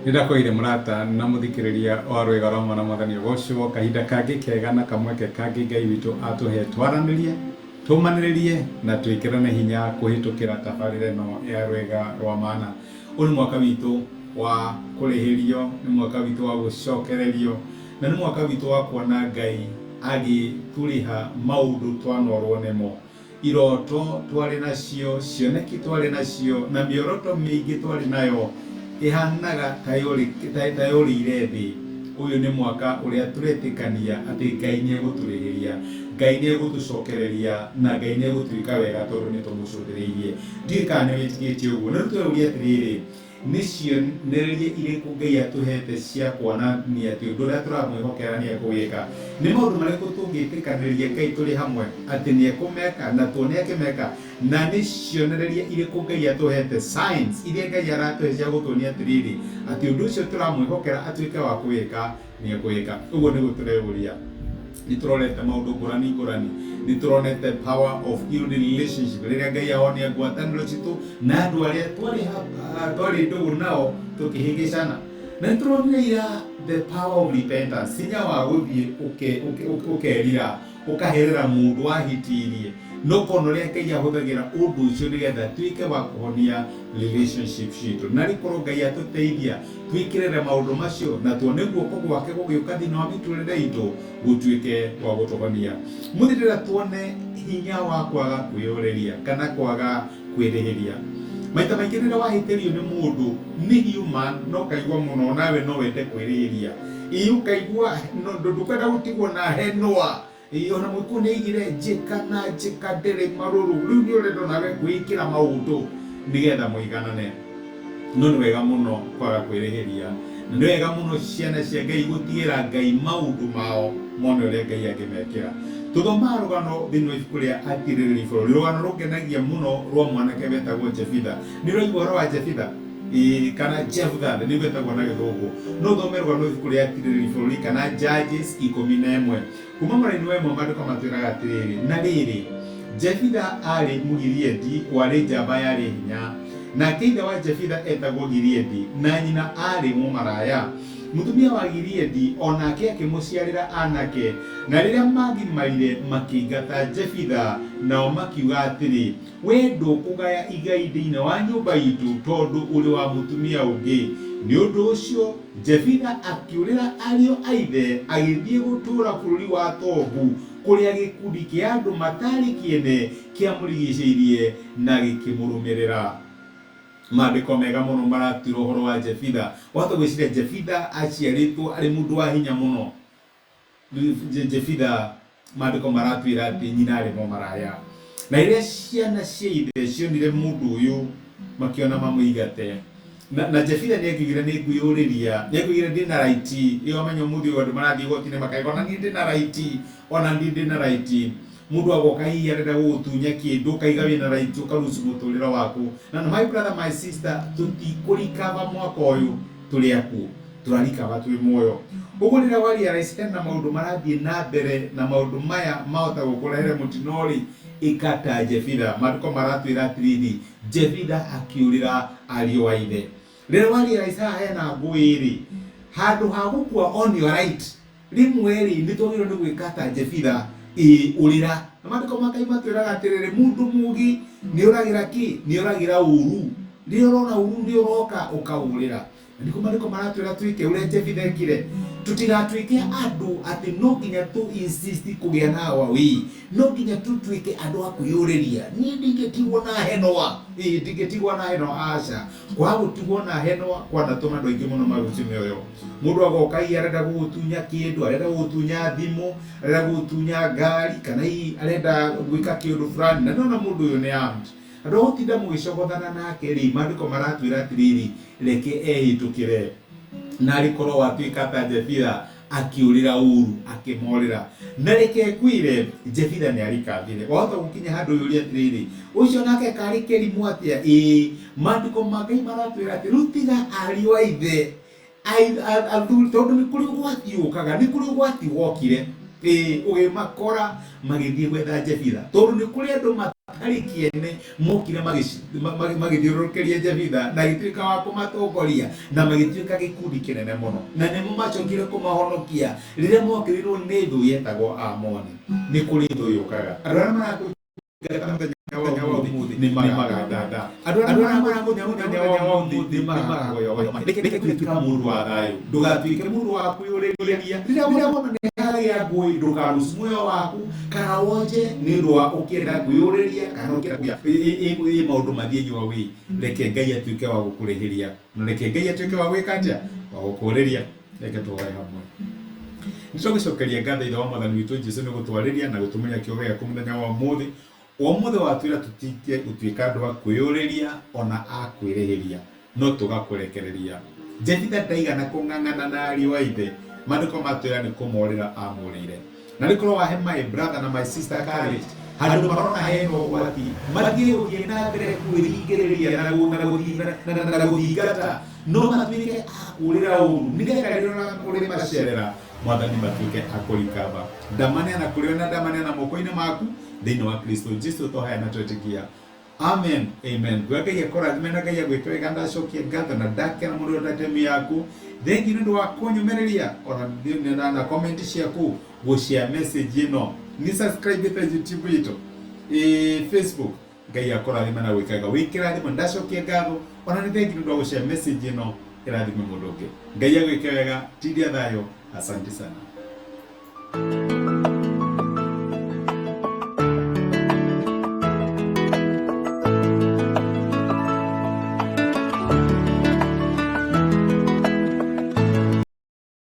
Nĩndakwĩire mũrata na mũthikĩrĩria wa rwĩga rwa mwana mwathani ũgocwo kahinda kangĩ kega na kamweke kangĩ Ngai witũ atũhe twaranĩrie tũmanĩrĩrie na twĩkĩrane hinya kũhĩtũkĩra tabarĩra ĩno ya rwĩga rwa mana. Ũyũ nĩ mwaka witũ wa kũrĩhĩrio, nĩ mwaka witũ wa gũcokererio, na nĩ mwaka witũ wa kuona Ngai agĩtũrĩha maũndũ twanorwo nĩmo, iroto twarĩ nacio, cioneki twarĩ nacio, na mĩoroto mĩingĩ twarĩ nayo ihanaga tayũrĩire thĩ. Ũyũ nĩ mwaka ũrĩa tũretĩkania atĩ Ngai nĩegũtũrĩhĩria, Ngai nĩegũtũcokereria, na Ngai nĩegũtwĩka wega tondũ nĩtũmũcũthĩrĩirie. Ndiũĩ kana nĩwĩtĩkĩtie ũguo. Na rĩu tũrauria atĩrĩrĩ, nĩ cionereria irĩkũ Ngai atũhete cia kuonania atĩ ũndũ ũrĩa tũramwĩhokera nĩekũwĩka? Nĩ maũndũ marĩkũ tũngĩtĩkanĩria Ngai tũrĩ hamwe atĩ nĩekũmeka na tuone akĩmeka? Na nĩ cionereria irĩkũ Ngai atũhete, signs iria Ngai aratũhe cia gũtuonia atĩrĩrĩ atĩ ũndũ ũcio tũramwĩhokera atuĩke wa kũwĩka nĩekũwĩka? Ũguo nĩguo tũreuria. Nĩtũronete maũndũ ngũrani ngũrani, nĩtũronete power of healed relationship, rĩrĩa Ngai ahonia ngwatanĩro citũ na andũ arĩa twarĩ ndũgũ nao tũkĩhĩngĩcana. Na nĩtũronire ira the power of repentance, hinya wa gũthiĩ ũkerira ũkaherera mũndũ wahĩtĩirie, no kono rĩa Ngai ahũthagĩra ũndũ ũcio nĩgetha tuĩke wa kũhonia relationship citũ. Na rĩkorwo Ngai atũteithia twĩkĩrĩre maũndũ macio na tuone guoko gwake gũgĩũka thĩinĩ wa mĩtũrĩre itũ gũtuĩke wa gũtũhonia. Mũthirĩra tuone hinya wa kwaga kwĩyoreria kana kwaga kwĩrĩhĩria. Maita maingĩ rĩrĩa wahĩtĩrio nĩ mũndũ nĩ human, no kaigua mũno nawe no wende kwĩrĩhĩria. Ũkaigua ndũkwenda gũtigwo na henwa. Ona mũikuo nĩaigire njĩka na njĩka ndĩrĩ marũrũ, rĩu nĩ ũrenda nawe gwĩkĩra maũndũ nĩgetha mũiganane. No nĩ wega mũno kwaga kwĩrĩhĩria, na nĩ wega mũno ciana cia Ngai gũtigĩra Ngai maũndũ mao mone ũrĩa Ngai angĩmekĩra. Tũthomaga rũgano thĩinĩ wa ibuku rĩa Atirĩrĩri bũrũri, rũgano rũngenagia mũno rwa mwanake wetagwo Jefitha. Nĩ ũraigua ũhoro wa Jefitha? Kana Jephthah nĩ wetagwo na gĩthũngũ. No thome rũgano ibuku rĩa Atirĩrĩri bũrũri kana Judges 11. Kuma mwena-inĩ wa ĩmwe maandĩko matwĩraga atĩrĩrĩ, na rĩrĩ Jefitha arĩ Mũgileadi warĩ njamba yarĩ hinya, nake ithe wa Jefitha etagwo Gileadi, na nyina arĩ mũmaraya. Mũtumia wa Gileadi onake akĩmũciarĩra anake, na rĩrĩa magimarire makĩingata Jefitha, nao makiuga atĩrĩ, we ndũkũgaya igai thĩinĩ wa nyũmba itũ tondũ ũrĩ wa mũtumia ũngĩ. Nĩ ũndũ ũcio Jefitha akĩũrĩra ariũ a ithe agĩthiĩ gũtũũra bũrũri wa Tobu, kũrĩa gĩkundi kĩa andũ matarĩ kĩene kĩamũrigicĩirie na gĩkĩmũrũmĩrĩra. Maandĩko mega mũno maratwĩra ũhoro wa Jefitha. Wahota gwĩciria Jefitha aciarĩtwo arĩ mũndũ wa hinya mũno. Jefitha maandĩko maratwĩra atĩ nyina arĩ mũmaraya, na rĩrĩa ciana cia ithe cionire mũndũ ũyũ makĩona mamũigate. Na Jefitha nĩekĩugire nĩngwĩyũrĩria, nĩekĩugire ndĩ na raiti. Ĩyo menyo mũthĩ andũ marathiĩ igoti-inĩ makaiga ona niĩ ndĩ na raiti, ona niĩ ndĩ na raiti. Mũndũ agoka hihi arenda gũgũtunya kĩndũ ũkaiga wĩna raiti ũkarucu mũtũrĩre waku. Na my brother my sister, tũtikũrikaba mwaka ũyũ tũrĩ akuo, tũrarikaba twĩ muoyo. Ũguo rĩrĩa warealize na maũndũ marathiĩ na mbere na maũndũ maya mahota gũkũrehere mũtino-rĩ, ĩkata Jefitha. Maandĩko maratwĩra atĩrĩrĩ, Jefitha akĩũrĩra ariũ a ithe. Rĩrĩa warealize haha hena ngũĩ-rĩ, handũ ha gũkua on your right, rĩmwe-rĩ nĩtwagĩrĩirwo nĩ gwĩka ta Jefitha, ũrĩra. Na maandĩko ma Ngai matwĩraga atĩrĩrĩ, mũndũ mũũgĩ nĩũragĩra kĩ? Nĩũragĩra ũru. Rĩrĩa ũrona ũru nĩũroka ũkaũrĩra. Na nĩkuo maandĩko maratwĩra twĩke ũrĩa Jefitha ekire. Tũtigatuĩke andũ atĩ no nginya tũ insist kũgĩa na wawii, no nginya tũtuĩke andũ a kwĩyũrĩria. Niĩ ndingĩtigwo na henwa, ndingĩtigwo na henwa, aca. Kwaga gũtigwo na henwa kwanatũma andũ aingĩ mũno marute mĩoyo. Mũndũ agoka hihi arenda gũgũtunya kĩndũ, arenda gũgũtunya thimũ, arenda gũgũtunya ngari, kana hihi arenda gwĩka kĩndũ fulani, na nĩona mũndũ ũyũ nĩ armed. Andũ a gũtinda mũgĩcogothana nake-rĩ, maandĩko maratwĩra atĩrĩrĩ, reke ehĩtũkĩre. Na rĩkorwo watuĩka ta Jefitha akĩũrĩra ũru akĩmorĩra. Na reke ekuire Jefitha nĩarikambire. Wahota gũkinya handũ ũyũria atĩrĩrĩ, ũcio nake karĩ kĩrimũ atĩa? Maandĩko ma Ngai maratwĩra atĩ rĩu tiga ariũ a ithe athuri, tondũ nĩ kũrĩ ũgwati ũkaga, nĩ kũrĩ ũgwati wokire, ũgĩmakora magĩthiĩ gwetha Jefitha, tondũ nĩ kũrĩ andũ hari kiene mokire magithiururukiria Jefitha na gituika wa kumatongoria na magituika gikundi kinene muno na nimo macokire kumahonokia riria mokirirwo ni thu yetagwo Amoni. Ni kuri thu yukaga arara maraku ni maganda andå arä maramunya muthenya wa muthi ni magagoyo reke tuika mundu wa thayu ndugatuike mundu wa kwiyuriria riria wona ni hagia ngui ndukarusu muoyo waku kana wonje ni ndu wa ukienda kwiyuriria kana ukienda i maundu mathie your way. Reke Ngai atuike wa gukurihiria na reke Ngai atuike wa gwika atia wa gukuriria. Reke tuoe hamwe. Nitũgũcokeria ngatho ithe wa Mwathani witũ Jesũ nĩ gũtwarĩria na gũtũmenyera kĩogo gĩaku mũthenya wa ũmũthĩ. Ũmũthĩ watwĩra tũtige gũtuĩka andũ a kwĩyũrĩria ona a kwĩrĩhĩria no tũgakũrekereria. Jefitha ndaigana kũng'ang'ana na ariũ a ithe, maandĩko matwĩra nĩ kũmorĩra amũrĩire. Na rĩkorwo wahe my brother na my sister courage handũ marona hena ũgwati mathiĩ gũthiĩ na mbere kwĩringĩrĩria na gũthingata no matuĩke a kũũrĩra ũũru nĩgetha rĩrĩa kũrĩ macerera Mwathani matuĩke a kũrikaba. Ndamanena kũrĩ ona ndamanena moko-inĩ maku thĩinĩ wa Kristo Jesũ tũhoya na twĩtĩkia. Amen, amen. Ngai akũrathime na Ngai agwĩke wega. Ndacokia ngatho na ndakena mũno ndatemi yaku. Thank you nĩ ũndũ wa kũnyũmĩrĩria ona na comment ciaku gũshare message ĩno. Ni subscribe ta YouTube itũ Facebook. Ngai akũrathime na gwĩkaga wĩkĩrathime. Ndacokia ngatho ona nĩ thank you nĩ ũndũ wa gũshare message ĩno ĩrathime mũndũ ũngĩ. Ngai agwĩke wega. Tindia thayũ. Asante sana.